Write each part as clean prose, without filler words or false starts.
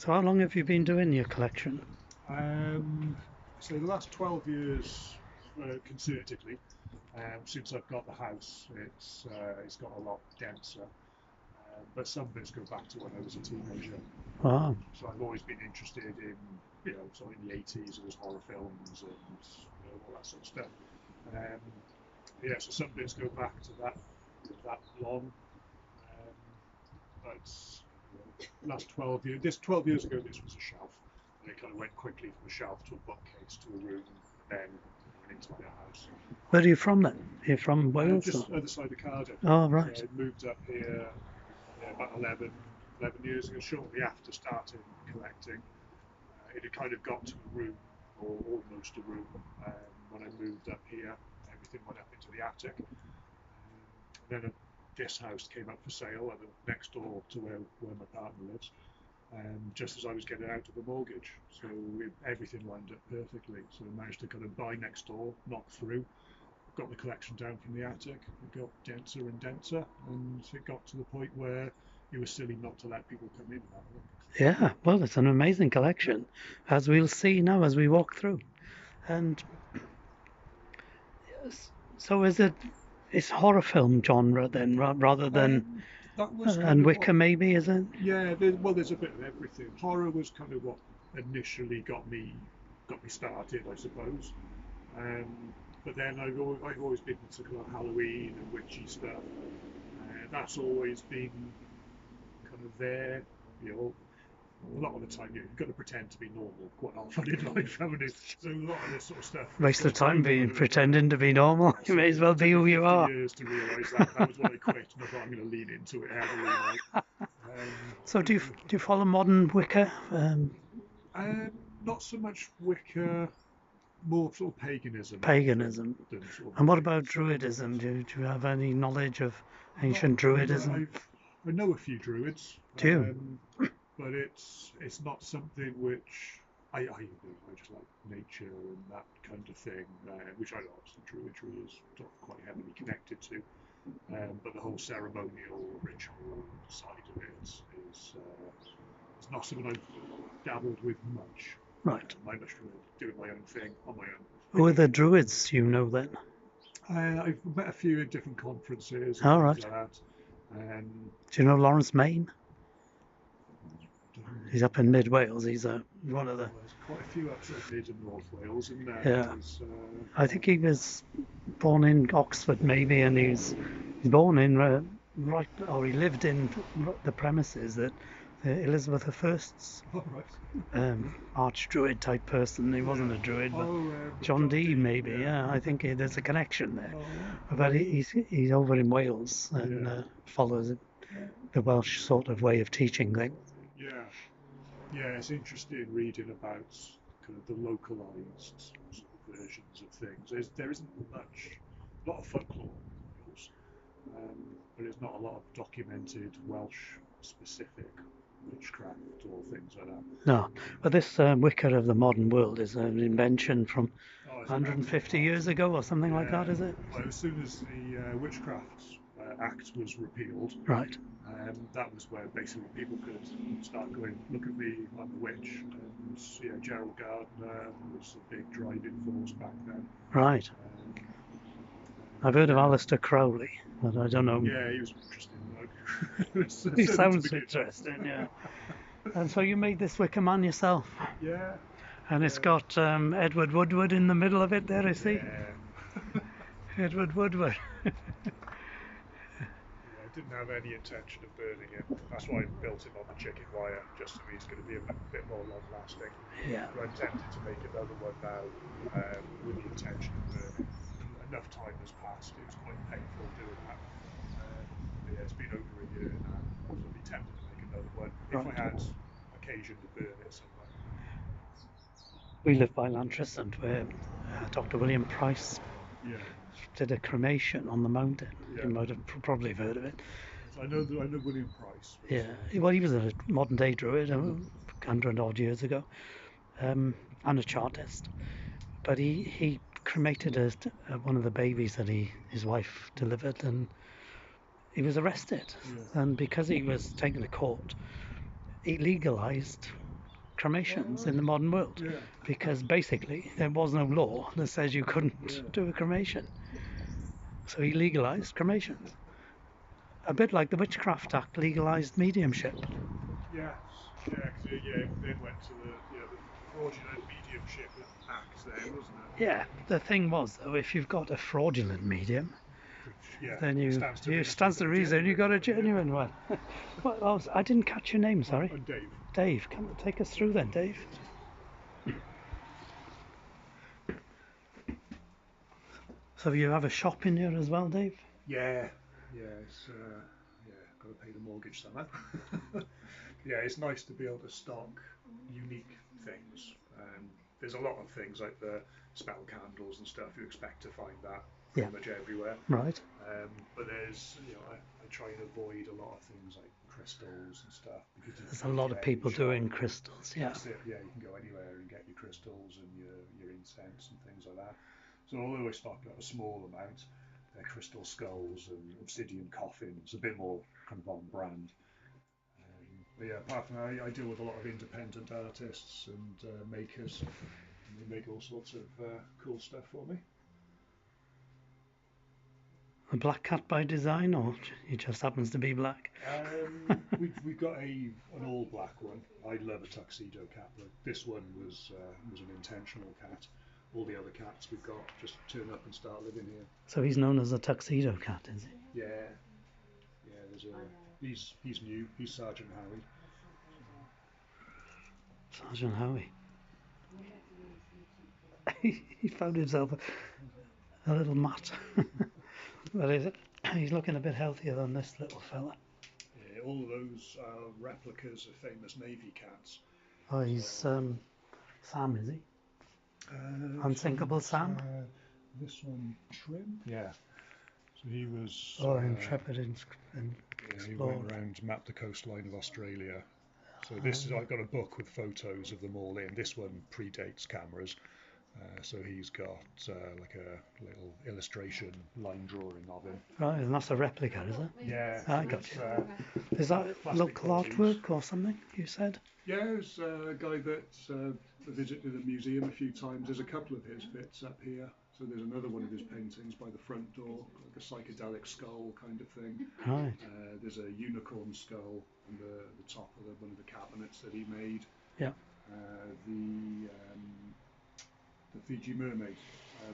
So how long have you been doing your collection? So the last 12 years, conservatively, since I've got the house, it's got a lot denser. But some bits go back to when I was a teenager. Wow. So I've always been interested in, so in the 80s there was horror films and all that sort of stuff. Um, yeah, so some bits go back to that long. Um, but last 12 years, 12 years ago, this was a shelf. And it kind of went quickly from a shelf to a bookcase to a room, and then an entire house. Where are you from then? You're from Wales? Just Or? other side of Cardiff. Oh, So right. I moved up here about 11 years ago, shortly after starting collecting. It had kind of got to a room, or almost a room, when I moved up here. Everything went up into the attic. And then this house came up for sale next door to where my partner lives, just as I was getting out of the mortgage. So everything lined up perfectly. So I managed to kind of buy next door, knock through, got the collection down from the attic. It got denser and denser, and it got to the point where it was silly not to let people come in and have a look. Yeah, well, it's an amazing collection, as we'll see now as we walk through. And so it's horror film genre then, rather than That was kind and of what, Wicker maybe, is it? yeah. There's a bit of everything. Horror was kind of what initially got me started, I suppose. Um, but then I've always been into kind of Halloween and witchy stuff. That's always been kind of there. You know, a lot of the time you've got to pretend to be normal quite often in life, haven't you? So a lot of this sort of stuff. Waste of time being Well. pretending to be normal. You may as well be who you are. Years to realise that was when I quit, and I thought I'm going to lean into it heavily. So do you follow modern Wicca? Not so much Wicca, more sort of paganism. Paganism. Than sort of And what about Druidism? Do you have any knowledge of ancient Druidism? I know a few Druids. Do you? But it's not something which I just like nature and that kind of thing, which I know obviously Druidry is quite heavily connected to. But the whole ceremonial ritual side of it is it's not something I've dabbled with much. Right. I'm much doing my own thing on my own. Who are the Druids you know then? I've met a few at different conferences. All right. Like that. Do you know Lawrence Main? He's up in mid Wales. He's one of the. There's quite a few up sort of mid and North Wales, and yeah. I think he was born in Oxford maybe, and he's born in right, or he lived in the premises that Elizabeth I's arch-druid type person. He wasn't a druid, but John Dee maybe. Yeah, I think there's a connection there. But he's over in Wales and follows the Welsh sort of way of teaching things. Yeah, it's interesting reading about kind of the localised sort of versions of things. There isn't a lot of folklore, of course, but there's not a lot of documented Welsh specific witchcraft or things like that. No, but this Wicca of the modern world is an invention from 150 years ago or something like that, is it? Well, as soon as the Witchcraft Act was repealed, right. That was where basically people could start going, look at me, I'm a witch. And Gerald Gardner was a big driving force back then. Right. I've heard of Aleister Crowley, but I don't know. Yeah, he was interesting. He sounds interesting, yeah. And so you made this Wicker Man yourself? Yeah. And it's got Edward Woodward in the middle of it there, I see. Yeah. Edward Woodward. I didn't have any intention of burning him. That's why I built him on the chicken wire, just so he's going to be a bit more long-lasting. Yeah. But I'm tempted to make another one now with the intention of burning. Enough time has passed. It was quite painful doing that. It's been over a year now, so I'd be tempted to make another one if I had occasion to burn it somewhere. We live by Lantriston, where Dr. William Price did a cremation on the mountain. You might have probably heard of it. I know William Price. Yeah, well, he was a modern day druid 100 odd years ago, and a chartist. But he cremated one of the babies that his wife delivered, and he was arrested. And because he was taken to court, he legalised cremations in the modern world, Yeah. because basically there was no law that says you couldn't Yeah. do a cremation. So he legalised cremations. A bit like the Witchcraft Act legalised mediumship. Yes. Yeah. Because it then went to the fraudulent mediumship act then, wasn't it? Yeah, the thing was though, if you've got a fraudulent medium, Yeah. then it stands to reason you got a genuine one. Well, I didn't catch your name, sorry. I'm Dave. Dave, come take us through then, Dave. So you have a shop in here as well, Dave? Yeah. It's got to pay the mortgage somehow. Yeah, it's nice to be able to stock unique things. There's a lot of things like the spell candles and stuff. You expect to find that pretty much everywhere. Right. But there's, I try and avoid a lot of things like crystals and stuff because There's a lot of people doing crystals. Yeah. That's it. Yeah, you can go anywhere and get your crystals and your incense and things like that. So although I stock a small amount, they're crystal skulls and obsidian coffins, a bit more kind of on brand. But yeah, apart from that, I deal with a lot of independent artists and makers, and they make all sorts of cool stuff for me. A black cat by design, or he just happens to be black? We've got an all black one. I love a tuxedo cat, but this one was an intentional cat. All the other cats we've got just turn up and start living here. So he's known as a tuxedo cat, is he? Yeah. He's new. He's Sergeant Howie. Sergeant Howie. He found himself a little mat. But he's looking a bit healthier than this little fella. Yeah, all of those are replicas of famous Navy cats. Oh, he's Sam, is he? Unsinkable Sam? This one, Trim? Yeah. So he was... intrepid yeah, he went around, mapped the coastline of Australia. So I've got a book with photos of them all in. This one predates cameras. So he's got like a little illustration line drawing of him. Right, and that's a replica, is it? Yeah. I got you. Is that local artwork or something, you said? Yeah, it's a guy that visited the museum a few times. There's a couple of his bits up here. So there's another one of his paintings by the front door, like a psychedelic skull kind of thing. Right. There's a unicorn skull on the top of one of the cabinets that he made. Yeah. The Fiji mermaid,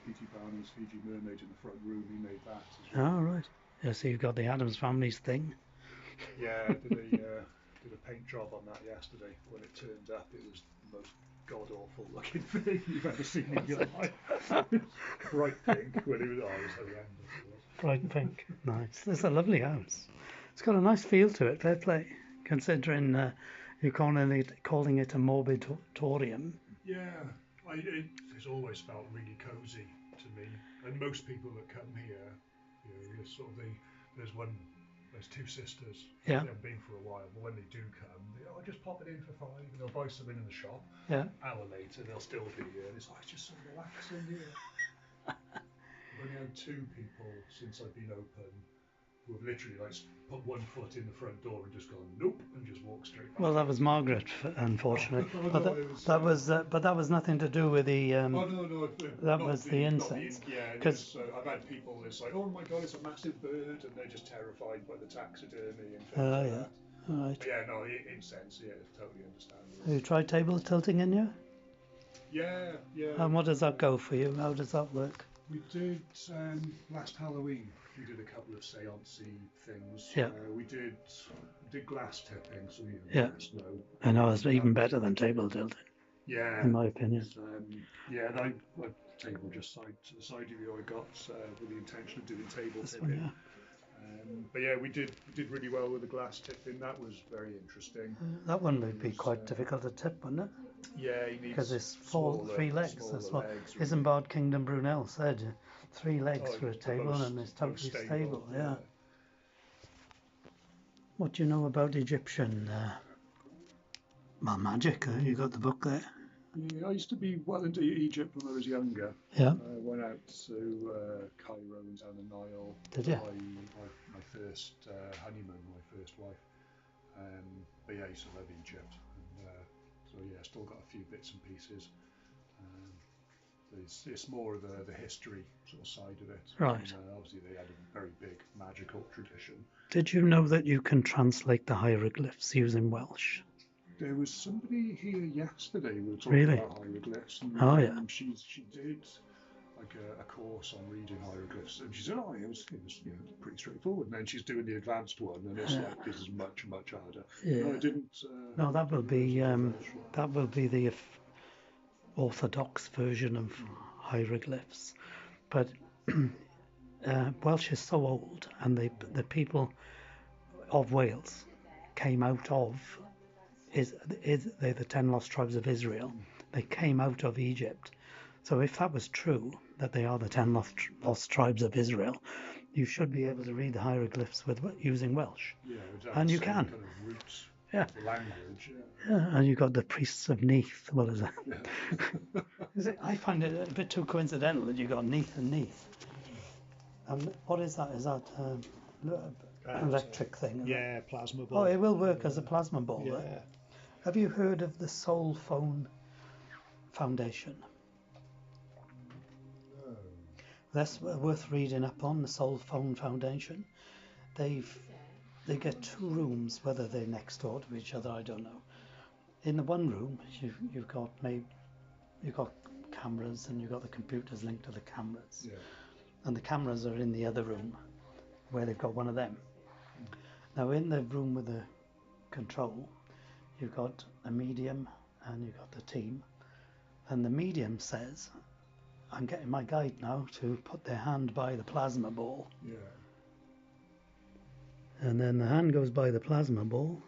P.T. Barnum's Fiji mermaid in the front room, he made that as well. Oh, right. Yeah, so you've got the Addams Family's thing. Yeah, I did a paint job on that yesterday. When it turned up, it was the most god-awful looking thing you've ever seen in your life. Bright pink, when it was horrendous. Bright pink. Nice. It's a lovely house. It's got a nice feel to it, fair play, considering you're calling it a Morbitorium. Yeah, it's always felt really cosy to me. And most people that come here, there's two sisters. Yeah. They haven't been for a while, but when they do come, just pop it in for $5, and they'll buy something in the shop. Yeah. An hour later, they'll still be here. And it's just so relaxing here. I've only had 2 people since I've been open who have literally put one foot in the front door and just gone nope and just walked straight back. Well, that was Margaret, unfortunately. But that was nothing to do with the. That was the incense. Because I've had people that's like, oh my god, it's a massive bird, and they're just terrified by the taxidermy and things like that. Right. But yeah, no, incense, yeah, it's totally understandable. Have you tried table tilting in here? Yeah. And what does that go for you? How does that work? We did last Halloween. We did a couple of seance-y things. Yeah. We did glass tipping, so you know. I know it's even better than table tilting. Yeah. In my opinion. My table just to the side of you I got with the intention of doing table tipping. But yeah, we did really well with the glass tipping. That was very interesting. That one would be quite difficult to tip, wouldn't it? Yeah, you need because it's 3 legs. That's what Isambard Kingdom Brunel said. 3 legs for a table and it's totally stable. Yeah. What do you know about Egyptian magic? You got the book there. Yeah, I used to be well into Egypt when I was younger. Yeah. I went out to Cairo and down the Nile. Did you? My first honeymoon, my first wife. But yeah, I used to love Egypt. And, So yeah, still got a few bits and pieces. It's more of the history sort of side of it. Right. And, obviously, they had a very big magical tradition. Did you know that you can translate the hieroglyphs using Welsh? There was somebody here yesterday. We were talking Really? about hieroglyphs, and Oh, yeah. she did like a course on reading hieroglyphs, and she said, "Oh, it was pretty straightforward." And then she's doing the advanced one, and it's like this is much harder. Yeah. No, I didn't. No, that will didn't be realise it was Welsh. that will be the orthodox version of hieroglyphs. But Welsh is so old, and the people of Wales came out of they're the 10 lost tribes of Israel. They came out of Egypt. So if that was true, that they are the 10 lost tribes of Israel, you should be able to read the hieroglyphs using Welsh. Yeah, And you same can. kind of roots Yeah. of the language. Yeah, and you've got the priests of Neath. What is that? Yeah. I find it a bit too coincidental that you got Neath and Neath. And what is that? Is that electric thing? Is Yeah, plasma ball. Oh, it will work as a plasma ball. Yeah. Right? Have you heard of the Soul Phone Foundation? No. That's worth reading up on, the Soul Phone Foundation. They get two rooms, whether they're next door to each other, I don't know. In the one room, you've got cameras, and you've got the computers linked to the cameras. Yeah. And the cameras are in the other room, where they've got one of them. Now, in the room with the control, you've got a medium and you've got the team. And the medium says, I'm getting my guide now to put their hand by the plasma ball. Yeah. And then the hand goes by the plasma ball.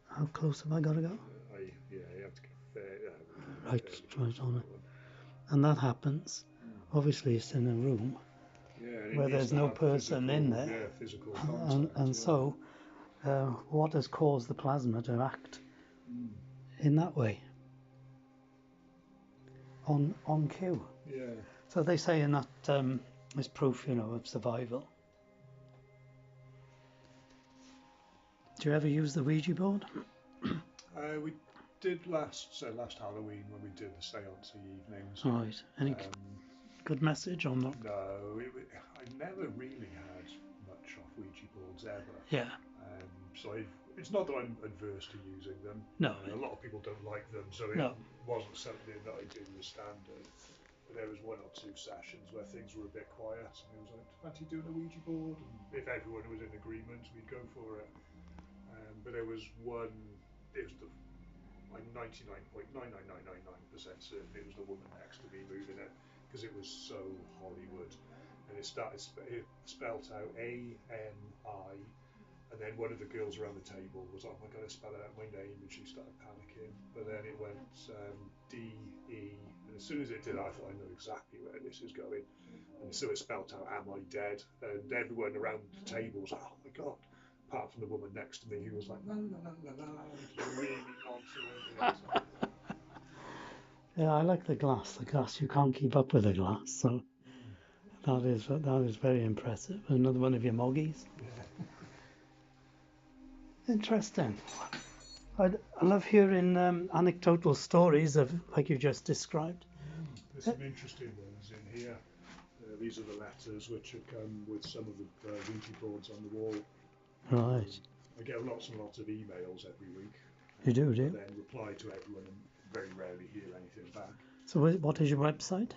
How close have I got to go? You have to get fair. Right on it. And that happens. Obviously, it's in a room where there's no person in there. Yeah, physical contact. And so, what has caused the plasma to act in that way? On cue. Yeah. So they say in that is proof, of survival. Do you ever use the Ouija board? We did last Halloween when we did the seance evenings. Right. Any good message or not? No, I never really had much off Ouija boards ever. Yeah. So it's not that I'm adverse to using them. No. A lot of people don't like them, so it wasn't something that I did as standard. But there was one or two sessions where things were a bit quiet, and it was like, fancy doing a Ouija board? And if everyone was in agreement, we'd go for it. But there was one, I'm 99.99999% certain it was the woman next to me moving it, because it was so Hollywood. And it spelt out AMI, and then one of the girls around the table was like, oh my god, I spelled out my name, and she started panicking. But then it went DE, and as soon as it did, I thought, I know exactly where this is going. And so it spelt out, am I dead? And everyone around the table was like, oh my god. Apart from the woman next to me, who was like, la la la la la, really nonchalant. Yeah, I like the glass. The glass, you can't keep up with the glass, so that is very impressive. Another one of your moggies. Yeah. Interesting. I love hearing anecdotal stories of like you just described. There's some interesting ones in here. These are the letters which have come with some of the Ouija boards on the wall. Right. I get lots and lots of emails every week. You do? And then reply to everyone and very rarely hear anything back. So what is your website?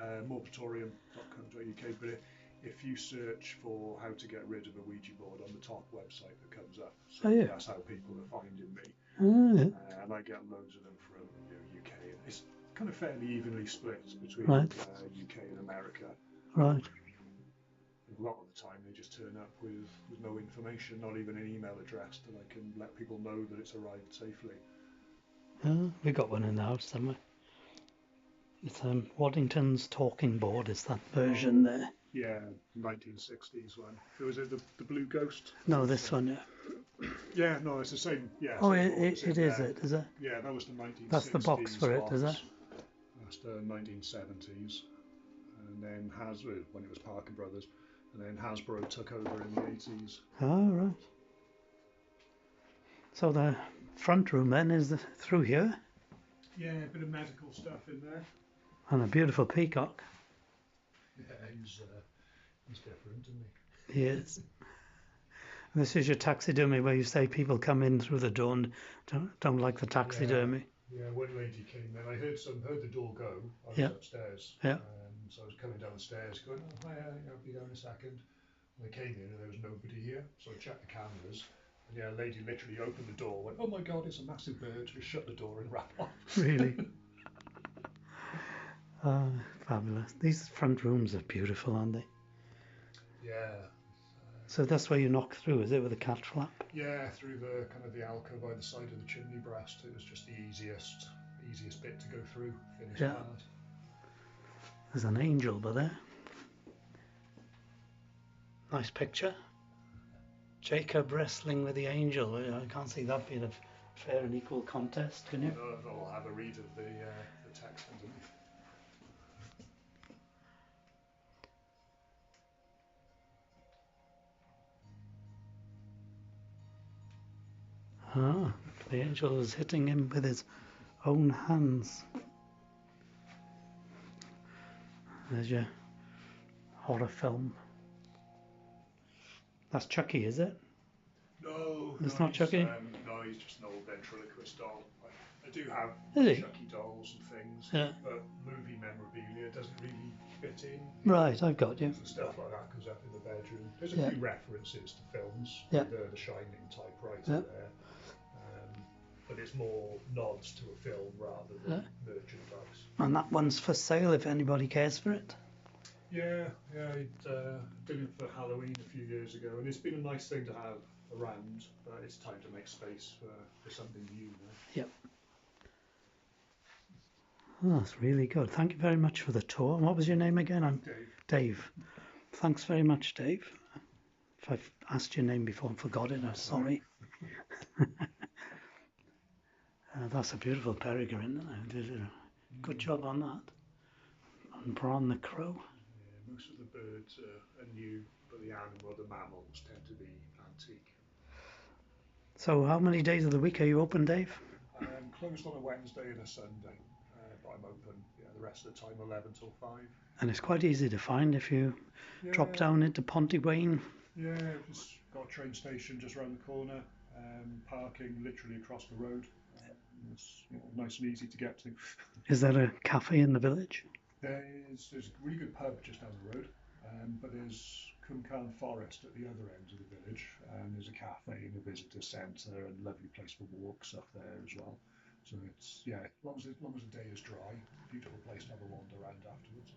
Morbitorium.co.uk, but if you search for how to get rid of a Ouija board on the top website that comes up, so that's how people are finding me. And I get loads of them from UK. It's kind of fairly evenly split between UK and America. Right. A lot of the time they just turn up with no information, not even an email address that I can let people know that it's arrived safely. We got one in the house somewhere. It's Waddington's talking board, is that version there? Yeah, 1960s one. Was it the Blue Ghost? No, this one, yeah. Yeah, no, it's the same. Yeah. Oh, it is it? Is it? Yeah, that was the 1960s. That's the box for it, is it? That's the 1970s. And then when it was Parker Brothers. And then Hasbro took over in the 80s. Oh, right. So front room then is through here, Yeah, a bit of medical stuff in there. and a beautiful peacock. Yeah, he's different, isn't He is. This is your taxidermy where you say people come in through the door and don't like the taxidermy. Yeah, one lady came in. I heard the door go. I was Yeah. upstairs. Yeah. So I was coming down the stairs going, oh, hi, I'll be down in a second. And I came in and there was nobody here. So I checked the cameras. And yeah, a lady literally opened the door, went, oh my God, it's a massive bird. Just shut the door and ran off. Really? Fabulous. These front rooms are beautiful, aren't they? Yeah. So that's where you knock through, is it, with a cat flap? Yeah, through the kind of the alcove by the side of the chimney breast. It was just the easiest bit to go through. Finished Yeah. part. There's an angel by there. Nice picture. Jacob wrestling with the angel. I can't see that being a fair and equal contest, can you? I'll have a read of the text underneath. Ah, the angel is hitting him with his own hands. There's your horror film. That's Chucky, is it? No, It's not Chucky? No, he's just an old ventriloquist doll. I do have Is he? Chucky dolls and things, Yeah. but movie memorabilia doesn't really fit in. Right, I've got you. So stuff like that goes up in the bedroom. There's a Yeah. few references to films, Yeah. the Shining typewriter Yeah. there, but it's more nods to a film rather than merchandise. And that one's for sale if anybody cares for it. Yeah, I'd did it for Halloween a few years ago, and it's been a nice thing to have around, but it's time to make space for something new now. Yep. Oh, that's really good. Thank you very much for the tour. And what was your name again? I'm Dave. Thanks very much, Dave. If I've asked your name before and forgot it, I'm sorry. That's a beautiful peregrine. Did a good job on that. And Bron the crow. Yeah, most of the birds are new, but the mammals tend to be antique. So how many days of the week are you open, Dave? I'm closed on a Wednesday and a Sunday, but I'm open the rest of the time 11 till 5. And it's quite easy to find if you drop down into Pontywayn. Yeah, just got a train station just round the corner, parking literally across the road. It's nice and easy to get to. Is there a cafe in the village? There's a really good pub just down the road, but there's Cwmcarn Forest at the other end of the village, and there's a cafe and a visitor centre and a lovely place for walks up there as well. So it's as long as the day is dry, beautiful place to have a wander around afterwards.